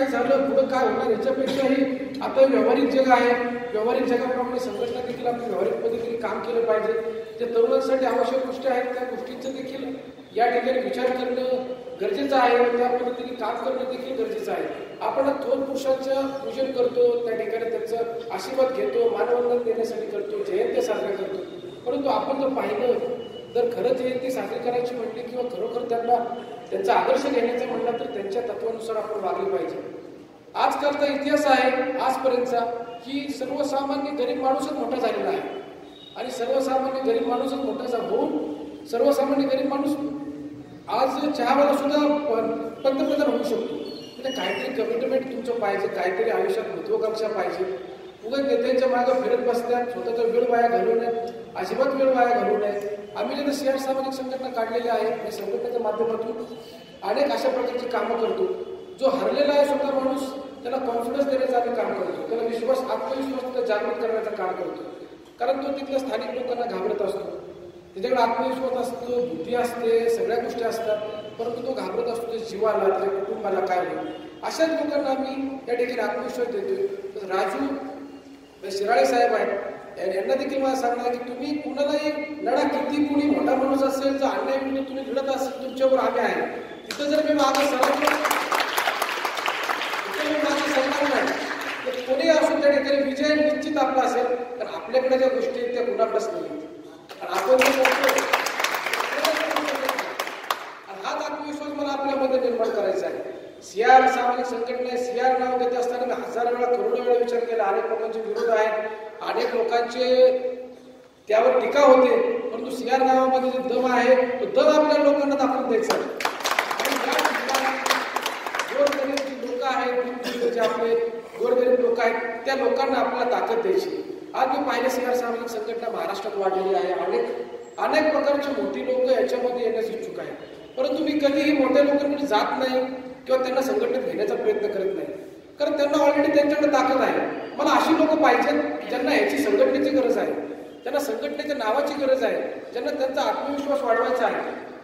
काय झालं पुढे काय होणार याच्यापेक्षाही आता व्यावहारिक जग आहे, व्यावहारिक जगाप्रमाणे संघटना देखील आपण व्यावहारिक पद्धतीने काम केलं पाहिजे. जे तरुणांसाठी आवश्यक गोष्टी आहेत त्या गोष्टींचं देखील या ठिकाणी विचार करणं गरजेचं आहे व त्या पद्धतीने काम करणं देखील गरजेचं आहे. आपण थोर पुरुषांचं पूजन करतो, त्या ठिकाणी त्यांचं आशीर्वाद घेतो, मानवंदन देण्यासाठी करतो, जयंती साजरा करतो. परंतु आपण जर पाहिलं जर खरं जयंती साजरी करायची म्हटली किंवा खरोखर त्यांचा आदर्श घेण्याचं म्हणलं तर त्यांच्या तत्वानुसार आपण वागले पाहिजे. आजकालचा इतिहास आहे आजपर्यंतचा की सर्वसामान्य गरीब माणूसच मोठा झालेला आहे आणि सर्वसामान्य गरीब माणूसच मोठा होऊन सर्वसामान्य गरीब माणूस आज चहावाला सुद्धा पंतप्रधान होऊ शकतो. म्हणजे काहीतरी कमिटमेंट तुमचं पाहिजे, काहीतरी आयुष्यात महत्वाकांक्षा पाहिजे. उगाच नेत्यांच्या मागं फिरत बसल्यात, स्वतःचा वेळ वाया घालवू नये, अजिबात वेळ वाया घालवू नये. आम्ही जे सीआर सामाजिक संघटना काढलेल्या आहेत या संघटनेच्या माध्यमातून अनेक अशा प्रकारची कामं करतो. जो हरलेला आहे स्वतः माणूस त्याला कॉन्फिडन्स देण्याचं आम्ही काम करतो, त्याला आत्मविश्वास त्याला जागृत करण्याचं काम करतो. कारण तो तिथल्या स्थानिक लोकांना घाबरत असतो, त्याच्याकडे आत्मविश्वास असतो, बुद्धी असते, सगळ्या गोष्टी असतात, परंतु तो घाबरत असतो त्या जीवाला, त्याच्या कुटुंबाला काय होईल. अशाच लोकांना आम्ही या ठिकाणी आत्मविश्वास देतोय. राजू शिराळे साहेब आहेत, यांना देखील मला सांगणार की तुम्ही कुणालाही लढा, किती कुणी मोठा माणूस असेल तर अन्याय विरुद्ध तुम्ही लढत असेल, तुमच्यावर आम्ही आहे. तिथं जर मी मागे सरकार नाही तर कोणी असून त्या ठिकाणी विजय निश्चित आपला असेल. तर आपल्याकडे ज्या गोष्टी आहेत त्या कुणाकडेच नाही. आपण जे करतो हाच आत्मविश्वास मला आपल्यामध्ये निर्माण करायचा आहे. सीआर सामाजिक संघटना सीआर नाव देत असताना हजार वेळा करोडो वेळा विचार केला. अनेक लोकांचे विरोध आहेत, अनेक लोकांचे त्यावर टीका होते, परंतु सीआर नावामध्ये जो दम आहे तो दम आपल्या लोकांना दाखवून द्यायचा आहे. गोरगरीब लोक आहेत, जे आपले गोरगरीब लोक आहेत त्या लोकांना आपल्याला ताकद द्यायची. आज मी पाहिलं सीआर सामाजिक संघटना महाराष्ट्रात वाढलेली आहे. अनेक प्रकारचे मोठी लोक याच्यामध्ये येण्यास इच्छुक आहेत, परंतु मी कधीही मोठ्या लोकांकडे जात नाही किंवा त्यांना संघटनेत घेण्याचा प्रयत्न करत नाही, कारण त्यांना ऑलरेडी त्यांच्याकडे ताकद आहे. मला अशी लोक पाहिजेत ज्यांना याची संघटनेची गरज आहे, त्यांना संघटनेच्या नावाची गरज आहे, ज्यांना त्यांचा आत्मविश्वास वाढवायचा आहे.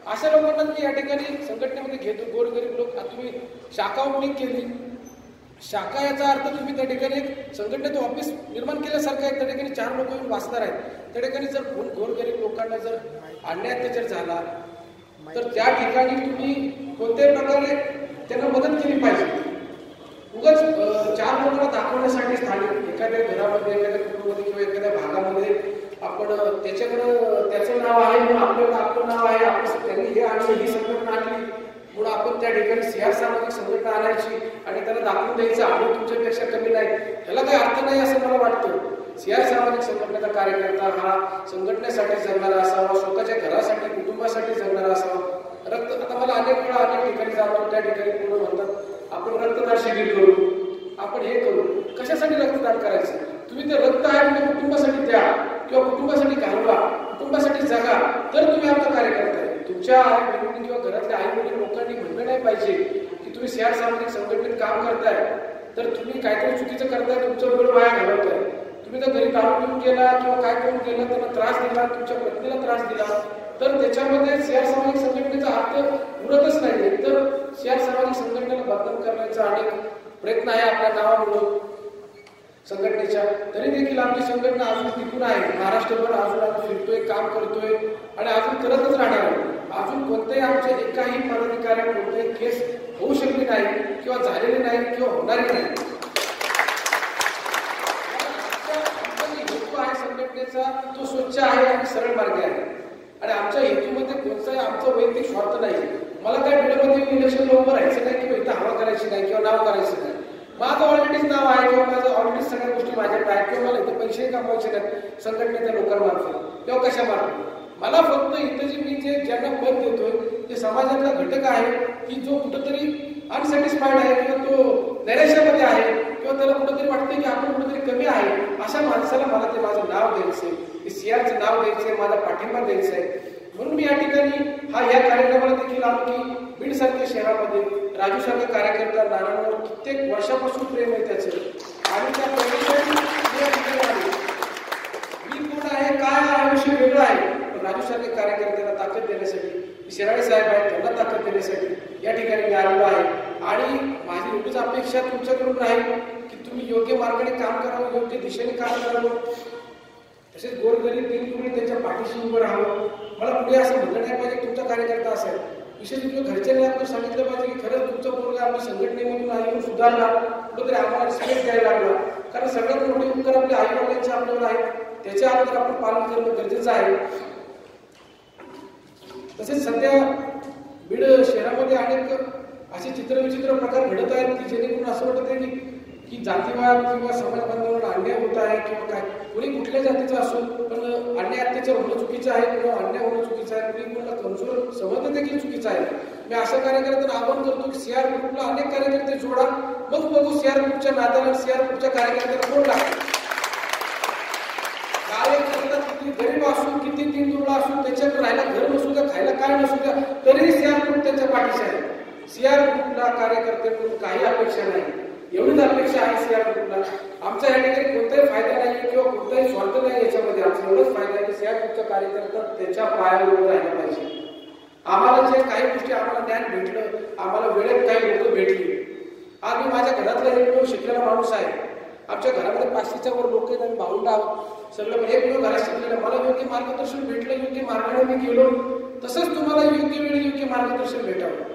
अशा लोकांना मी या ठिकाणी संघटनेमध्ये घेतो. गोरगरीब लोक, तुम्ही शाखा ओपनिंग केली, शाखा याचा अर्थ तुम्ही त्या ठिकाणी संघटनेचं ऑफिस निर्माण केल्यासारखं आहे. त्या ठिकाणी 4 लोक येऊन वाचणार आहेत. त्या ठिकाणी जर गोरगरीब लोकांना जर अन्याय अत्याचार झाला तर त्या ठिकाणी तुम्ही कोणत्याही प्रकारे त्यांना मदत केली पाहिजे. उगाच 4 लोकांना दाखवण्यासाठी स्थानिक एखाद्या घरामध्ये, एखाद्या कुटुंबामध्ये किंवा एखाद्या भागामध्ये आपण त्याच्याकडं त्याचं नाव आहे म्हणून आपलं नाव आहे, आपण त्यांनी हे आणलं, ही संघटना आणली म्हणून आपण त्या ठिकाणी सीआर सामाजिक संघटना आणायची आणि त्यांना दाखवून द्यायचं आम्ही तुमच्यापेक्षा कमी नाही, ह्याला काही अर्थ नाही असं मला वाटतं. सीआर सामाजिक संघटनेचा कार्यकर्ता हा संघटनेसाठी जगणारा असावा, स्वतःच्या घरासाठी, कुटुंबासाठी जगणारा असावा. आता मला अनेक वेळा अनेक ठिकाणी जातो, त्या ठिकाणी पूर्ण म्हणतात आपण रक्तदान शिबिर करू, आपण हे करू. कशासाठी रक्तदान करायचं? तुम्ही ते रक्त आहे म्हणजे कुटुंबासाठी द्या किंवा कुटुंबासाठी घालवा, कुटुंबासाठी जगा, तर तुम्ही आमचा कार्यकर्ता आहे. तुमच्या आई किंवा घरातल्या आई वडील लोकांनी म्हणलं नाही पाहिजे की तुम्ही सीआर सामाजिक संघटनेत काम करताय तर तुम्ही काहीतरी चुकीचं करताय, तुमचं वेळ वाया घालवताय. तुम्ही तर घरी दारू पिऊन गेला किंवा काय करून गेला, त्यांना त्रास दिला, तुमच्या पत्नीला त्रास दिला, तर त्याच्यामध्ये सीआर सामाजिक संघटनेचा अर्थ उरतच नाही. तर सीआर सामाजिक संघटनेला बदनाम करण्याचा अनेक प्रयत्न आहे आपल्या नावामुळे संघटनेच्या. तरी देखील आमची संघटना अजून टिकून आहे. महाराष्ट्रभर अजून आम्ही फिरतोय, काम करतोय आणि अजून करतच राहणार आहे. अजून कोणत्याही आमच्या एकाही पदाधिकारी कोणतेही केस होऊ शकली नाही किंवा झालेली नाही किंवा होणारी नाही. हेतू आहे संघटनेचा, तो स्वच्छ आहे आणि सरळ मार्ग आहे आणि आमच्या हेतूमध्ये कोणताही आमचा वैयक्तिक स्वार्थ नाही. मला काय बिडमध्ये इलेक्शन उभं राहायचं नाही किंवा इथं हवा करायची नाही किंवा नाव करायचं नाही. माझं ऑलरेडीच नाव आहे किंवा माझं ऑलरेडी सगळ्या गोष्टी माझ्याकडे आहेत किंवा मला इथे पैसे कमवायचे नाहीत संघटनेच्या लोकांमार्फत किंवा कशामार्फत. मला फक्त इथं जे मी ज्यांना पद देतोय ते समाजातला घटक आहे की जो कुठंतरी अनसॅटिस्फाईड आहे किंवा तो नैराश्यामध्ये आहे किंवा त्याला कुठंतरी वाटतं की आपण कुठंतरी कमी आहे, अशा माणसाला मला ते माझं नाव द्यायचंय, ते सीआरचं नाव द्यायचंय, माझा पाठिंबा द्यायचा आहे. म्हणून मी या ठिकाणी या कार्यक्रमाला देखील आलो की बीड सारख्या शहरामध्ये राजू सारख्या कार्यकर्ता नानांवर कित्येक वर्षापासून प्रेम आहे त्याचं आणि त्या प्रेमासाठी मी कोण आहे काय आहे विषय वेगळा आहे, पण राजू सारख्या कार्यकर्त्याला ताकद देण्यासाठी शिराळे साहेब आहेत त्यांना ताकद देण्यासाठी या ठिकाणी मी आलेलो आहे. आणि माझी एवढीच अपेक्षा तुमच्याकडून राहील की तुम्ही योग्य मार्गाने काम करावं, योग्य दिशेने काम करावं, तसेच गोरगरीब दिनदुबळे त्यांच्या पाठीशी उभं राहावं. मला पुढे असं म्हटलं नाही पाहिजे तुमचा कार्यकर्ता असेल, विशेष तुमच्या घरच्यांनी आपण सांगितलं पाहिजे की खरंच तुमचा पोरगा आपल्या संघटनेमधून येऊन सुधारला, कुठेतरी आम्हाला रिस्पेक्ट द्यायला लागला. कारण सगळ्यात मोठे उपकार आपल्या आई वडिलांचे आपल्यावर आहेत, त्याच्या अगोदर आपण पालन करणं गरजेचं आहे. तसेच सध्या बीड शहरामध्ये अनेक असे चित्रविचित्र प्रकार घडत आहेत की जेणेकरून असं वाटत आहे की जातीवाद किंवा समाज बांधवांवर अन्याय होत आहे किंवा काय. कोणी कुठल्या जातीचा असो, पण अन्याय अत्याचार होणं चुकीचं आहे किंवा अन्याय होणं चुकीचं आहे, कोणी कोणाला कमजोर समजणं देखील चुकीचं आहे. मी अशा कार्यकर्त्यांना आवाहन करतो की सीआर ग्रुपला अनेक कार्यकर्ते जोडा, मग बघू सीआर ग्रुपच्या नात्याला सीआर ग्रुपच्या कार्यकर्त्यांना कोण लागतो. कार्यकर्ता किती गरीब असू, किती दिनदुबळा असू, त्याच्याकडे राहायला घर नसू द्या, खायला काय नसू द्या, तरी सीआर ग्रुप त्यांच्या पाठीशी आहे. सीआर ग्रुपला कार्यकर्त्यांकडून काही अपेक्षा नाही, एवढीच अपेक्षा आहे सीआर ग्रुपला. आमच्या या ठिकाणी कोणताही फायदा नाही किंवा कोणताही स्वार्थ नाही, याच्यामध्ये आमचा एवढाच फायदा आहे की सीआर ग्रुपचा कार्यकर्ता त्याच्या पायावर उभं राहिला पाहिजे. आम्हाला जे काही गोष्टी आम्हाला ज्ञान भेटलं, आम्हाला वेळेत काही लोक भेटली. आज मी माझ्या घरातला एक शिकलेला माणूस आहे, आमच्या घरामध्ये 500च्या वर लोक आहेत, आम्ही भावंड आहोत सगळं, पण एक घरात शिकलेलं. मला योग्य मार्गदर्शन भेटलं, योग्य मार्गाने मी गेलो, तसंच तुम्हाला योग्य वेळी योग्य मार्गदर्शन भेटावं.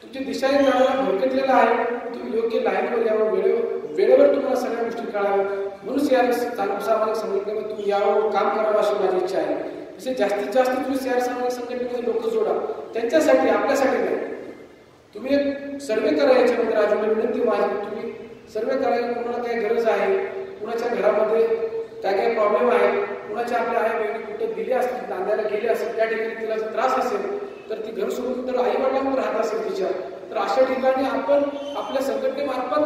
तुमची दिशाही जाण्याला भरकटलेला आहे, तुम्ही योग्य लाईनवर यावं, वेळेवर तुम्हाला सगळ्या गोष्टी कळाव्या. म्हणून सीआर सामाजिक संघटनेमध्ये तुम्ही यावं, काम करावं अशी माझी इच्छा आहे. तसे जास्तीत जास्त तुम्ही सीआर सामाजिक संघटनेमध्ये लोक जोडा, त्यांच्यासाठी, आपल्यासाठी नाही. तुम्ही एक सर्वे करा याच्यामध्ये. राजूला विनंती माझी, तुम्ही सर्वे करायला कोणाला काय गरज आहे, कुणाच्या घरामध्ये काय काय प्रॉब्लेम आहे, कुणाच्या आपल्या आई बहिणी कुठे दिली असतील, नांद्याला गेली असेल, त्या ठिकाणी तिला जर त्रास असेल तर ती घर सोडून तर आई वडिलांवर राहत असेल तिच्या, तर अशा ठिकाणी आपण आपल्या संघटनेमार्फत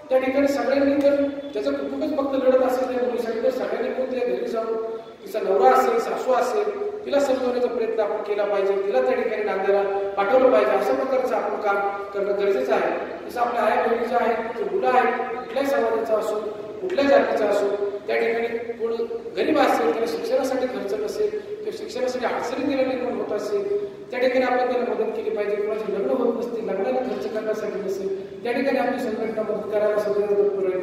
त्या ठिकाणी सगळ्यांनी जर त्याचं कुटुंबच फक्त लढत असेल त्या मुलीसाठी, तर सगळ्यांनी मिळून त्या घरी जाऊन तिचा नवरा असेल, सासू असेल, तिला समजवण्याचा प्रयत्न आपण केला पाहिजे, तिला त्या ठिकाणी नांद्याला पाठवलं पाहिजे. अशा प्रकारचं आपण काम करणं गरजेचं आहे. जसं आपल्या आई बहिणीच्या आहेत, मुलं आहेत, कुठल्याही समाजाचा असो, कुठल्या जातीचा असो, त्या ठिकाणी कोण गरीब असेल, त्याला शिक्षणासाठी खर्च नसेल किंवा शिक्षणासाठी अडचणी तिला निर्माण होत असेल, त्या ठिकाणी आपण त्याला मदत केली पाहिजे. कोणाची लग्न होत नसतील, लग्नाला खर्च करण्यासाठी नसेल, त्या ठिकाणी आपली संघटना मदत करायला सगळ्यांना तत्पर आहे.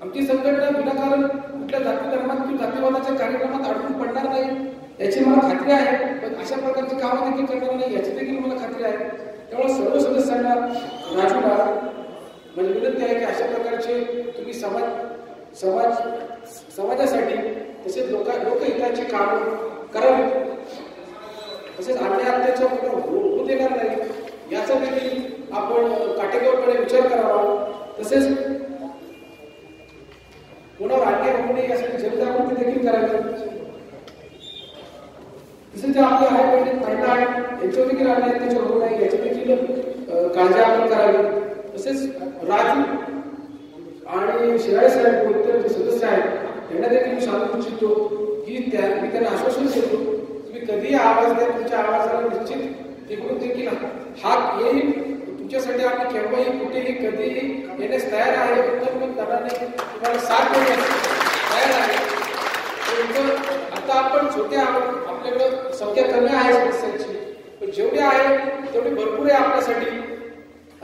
आमची संघटना विनाकारण कुठल्या जाती धर्मात किंवा जातीवादाच्या कार्यक्रमात अडकून पडणार नाही याची मला खात्री आहे, पण अशा प्रकारची कामं देखील करणार नाही याची देखील मला खात्री आहे. त्यामुळे सर्व सदस्यांना, राजूला म्हणजे विनंती आहे की अशा प्रकारचे तुम्ही समाजासाठी तसेच लोकहिताची कामं करावी, तसेच अन्याय अत्याचार होऊ देणार नाही याचा देखील आपण काटेकोरपणे विचार करावा. तसेच कोणावर अन्याय होऊ नये यासाठी जनजागृती देखील करावी. तसेच जे आपले आई वडील महिला आहेत यांच्यावर देखील अन्याय अत्याचार होऊ नये याची देखील काळजी आपण करावी. तसेच राजू आणि शिराळे साहेब इतर जे सदस्य आहेत त्यांना देखील मी सांगू इच्छितो की मी त्यांना आश्वासन देतो तुम्ही कधीही आवाज द्या, तुमच्या आवाजाला निश्चित तिकडून देखील हात येईल. तुमच्यासाठी आम्ही केव्हाही कुठेही कधीही येण्यास तयार आहे, उत्तम दराने तुम्हाला साथ देण्यास तयार आहे. आता आपण छोटे आहोत, आपल्याकडे संख्या कमी आहे सदस्यांची, पण जेवढे आहे तेवढे भरपूर आहे आपल्यासाठी.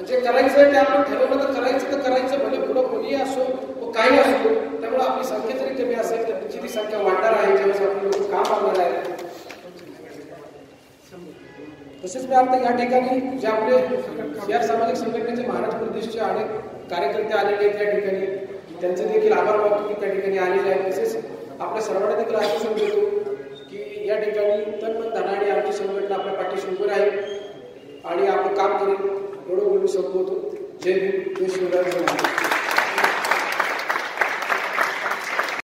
जे करायचं ते आपण ठरवलं तर करायचं भले पुढं कोणीही असो व काही असो. त्यामुळे आपली संख्या जरी कमी असेल तर तुमची ती संख्या वाढणार आहे ज्यावेळेस आपले लोक काम आणणार आहे. तसेच मी आता या ठिकाणी जे आपले सीआर सामाजिक संघटनेचे महाराष्ट्र प्रदेशचे अनेक कार्यकर्ते आलेले आहेत, त्या ठिकाणी त्यांचे देखील आभार मानतो की त्या ठिकाणी आलेले आहेत. तसेच आपल्या सर्वांना देखील आश्वासन देतो की या ठिकाणी तन मन धनाने आमची संघटना आपल्या पाठीशी उभी राहील आणि आपण काम करेल. एवढं बोलून संपवतो. जय भीम, जय शिवराय.